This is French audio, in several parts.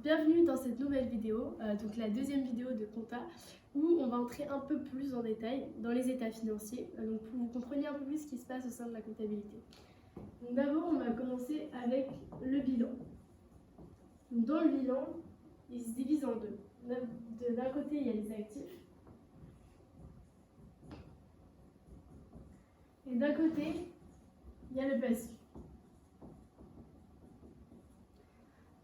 Bienvenue dans cette nouvelle vidéo, donc la deuxième vidéo de compta, où on va entrer un peu plus en détail dans les états financiers, donc pour que vous compreniez un peu plus ce qui se passe au sein de la comptabilité. Donc d'abord, on va commencer avec le bilan. Donc dans le bilan, il se divise en deux. D'un côté, il y a les actifs, et d'un côté, il y a le passif.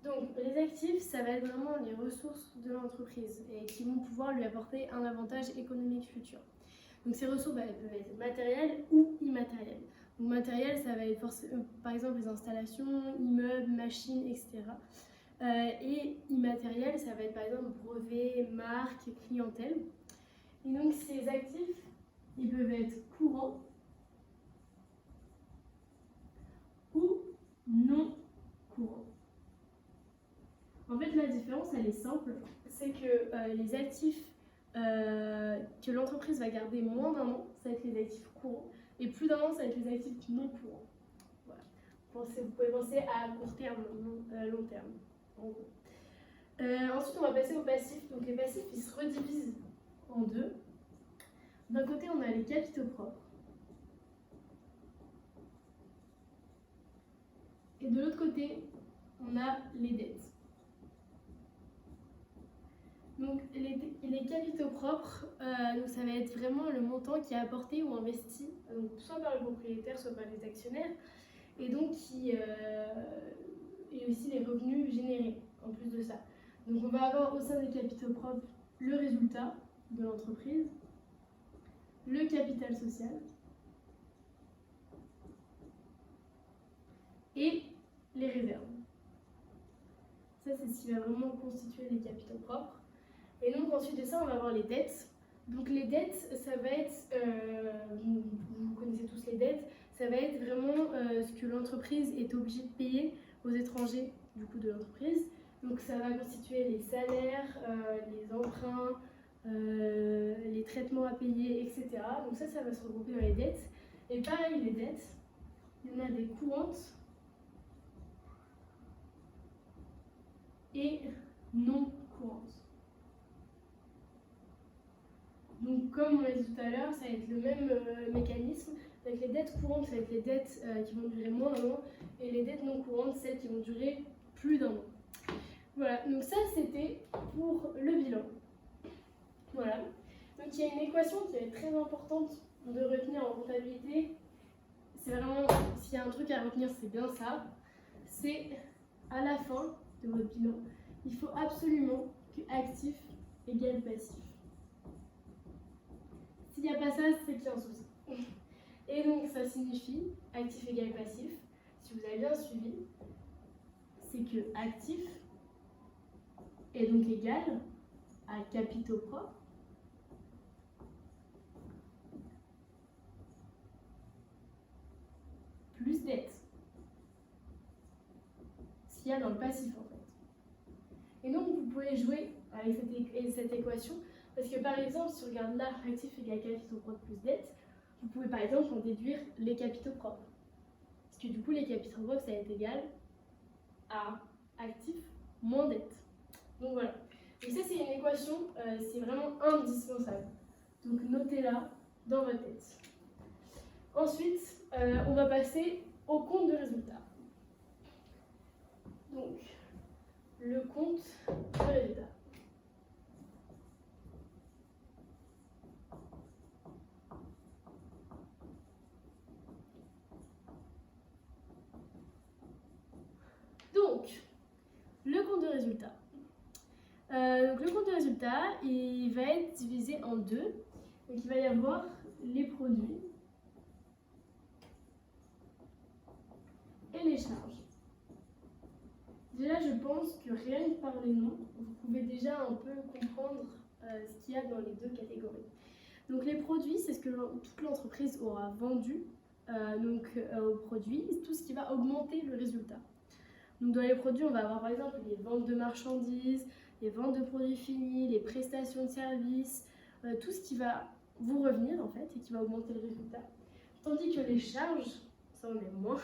Donc, les actifs, ça va être vraiment les ressources de l'entreprise et qui vont pouvoir lui apporter un avantage économique futur. Donc, ces ressources, elles peuvent être matérielles ou immatérielles. Donc, matérielles, ça va être par exemple les installations, immeubles, machines, etc. Et immatérielles, ça va être par exemple brevets, marques, clientèle. Et donc, ces actifs, ils peuvent être courants ou non courants. En fait, la différence, elle est simple, c'est que les actifs que l'entreprise va garder moins d'un an, ça va être les actifs courants, et plus d'un an, ça va être les actifs non courants. Voilà. Vous pouvez penser à court terme, long terme, en gros. Ensuite, on va passer aux passifs. Donc, les passifs, ils se redivisent en deux. D'un côté, on a les capitaux propres, et de l'autre côté, on a les dettes. Donc les capitaux propres, donc ça va être vraiment le montant qui est apporté ou investi, donc soit par le propriétaire, soit par les actionnaires, et donc et aussi les revenus générés en plus de ça. Donc on va avoir au sein des capitaux propres le résultat de l'entreprise, le capital social et les réserves. Ça, c'est ce qui va vraiment constituer les capitaux propres. Et donc ensuite de ça, on va avoir les dettes. Donc les dettes, ça va être, vous connaissez tous les dettes, ça va être vraiment ce que l'entreprise est obligée de payer aux étrangers du coup de l'entreprise. Donc ça va constituer les salaires, les emprunts, les traitements à payer, etc. Donc ça va se regrouper dans les dettes. Et pareil, les dettes, il y en a des courantes et non courantes. Donc, comme on l'a dit tout à l'heure, ça va être le même mécanisme. Avec les dettes courantes, ça va être les dettes qui vont durer moins d'un an, et les dettes non courantes, celles qui vont durer plus d'un an. Voilà, donc ça c'était pour le bilan. Voilà. Donc il y a une équation qui est très importante de retenir en comptabilité. C'est vraiment, s'il y a un truc à retenir, c'est bien ça. C'est à la fin de votre bilan, il faut absolument que actif égale passif. S'il n'y a pas ça, c'est qu'il y a un souci. Et donc ça signifie actif égale passif. Si vous avez bien suivi, c'est que actif est donc égal à capitaux propres plus dette. Ce qu'il y a dans le passif en fait. Et donc vous pouvez jouer avec cette équation. Parce que par exemple, si on regarde là, actif égale capitaux propres plus dette, vous pouvez par exemple en déduire les capitaux propres. Parce que du coup, les capitaux propres, ça va être égal à actif moins dette. Donc voilà. Et ça, c'est une équation, c'est vraiment indispensable. Donc notez-la dans votre tête. Ensuite, on va passer au compte de résultat. Donc, le compte de résultat. Donc, le compte de résultat. Le compte de résultat, il va être divisé en deux. Donc, il va y avoir les produits et les charges. Déjà, je pense que rien que par les noms, vous pouvez déjà un peu comprendre ce qu'il y a dans les deux catégories. Donc, les produits, c'est ce que toute l'entreprise aura vendu aux produits, tout ce qui va augmenter le résultat. Donc dans les produits, on va avoir par exemple les ventes de marchandises, les ventes de produits finis, les prestations de services, tout ce qui va vous revenir en fait et qui va augmenter le résultat. Tandis que les charges, ça on aime moins,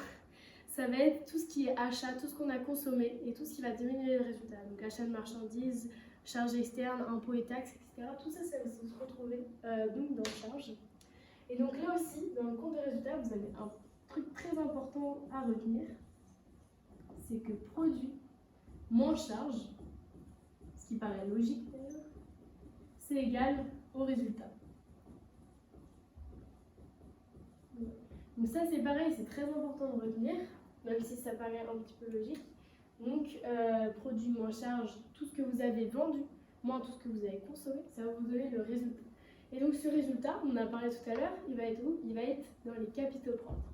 ça va être tout ce qui est achat, tout ce qu'on a consommé et tout ce qui va diminuer le résultat. Donc achat de marchandises, charges externes, impôts et taxes, etc. Tout ça, ça va se retrouver donc dans charge. Et donc là aussi, dans le compte de résultat, vous avez un truc très important à retenir. C'est que produit moins charge, ce qui paraît logique d'ailleurs, c'est égal au résultat. Donc ça c'est pareil, c'est très important de retenir, même si ça paraît un petit peu logique. Donc produit moins charge, tout ce que vous avez vendu, moins tout ce que vous avez consommé, ça va vous donner le résultat. Et donc ce résultat, on en a parlé tout à l'heure, il va être où? Il va être dans les capitaux propres.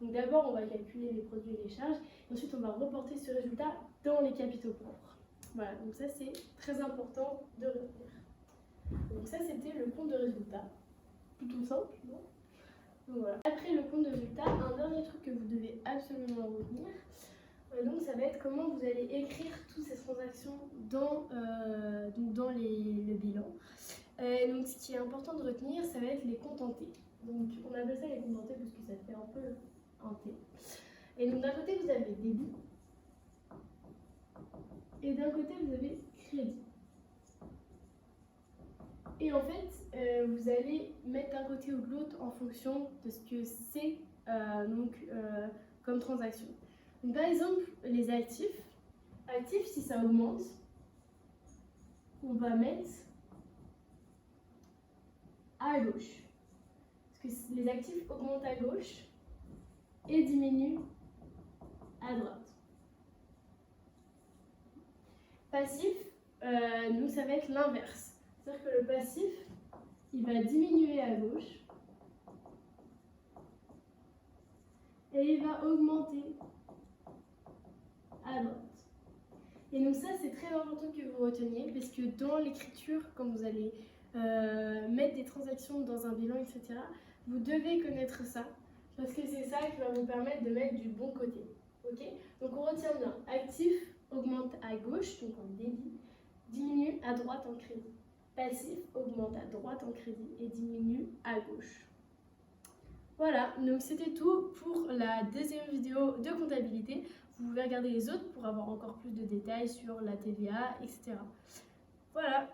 Donc d'abord on va calculer les produits et les charges, et ensuite on va reporter ce résultat dans les capitaux propres. Voilà, donc ça c'est très important de retenir. Donc ça c'était le compte de résultat. Plutôt simple, non? Donc voilà. Après le compte de résultat, un dernier truc que vous devez absolument retenir, donc ça va être comment vous allez écrire toutes ces transactions dans le bilan. Donc ce qui est important de retenir, ça va être les comptes en T. Donc on appelle ça les comptes en T parce que ça fait un peu en T. Et donc d'un côté vous avez débit et d'un côté vous avez crédit. Et en fait, vous allez mettre d'un côté ou de l'autre en fonction de ce que c'est comme transaction. Donc, par exemple, les actifs, si ça augmente, on va mettre à gauche. Parce que les actifs augmentent à gauche et diminuent à droite. Passif, nous, ça va être l'inverse. C'est-à-dire que le passif, il va diminuer à gauche et il va augmenter à droite. Et donc ça, c'est très important que vous reteniez parce que dans l'écriture, quand vous allez mettre des transactions dans un bilan, etc., vous devez connaître ça parce que c'est ça qui va vous permettre de mettre du bon côté. Okay, donc on retient bien, actif augmente à gauche, donc en débit, diminue à droite en crédit. Passif augmente à droite en crédit et diminue à gauche. Voilà, donc c'était tout pour la deuxième vidéo de comptabilité. Vous pouvez regarder les autres pour avoir encore plus de détails sur la TVA, etc. Voilà.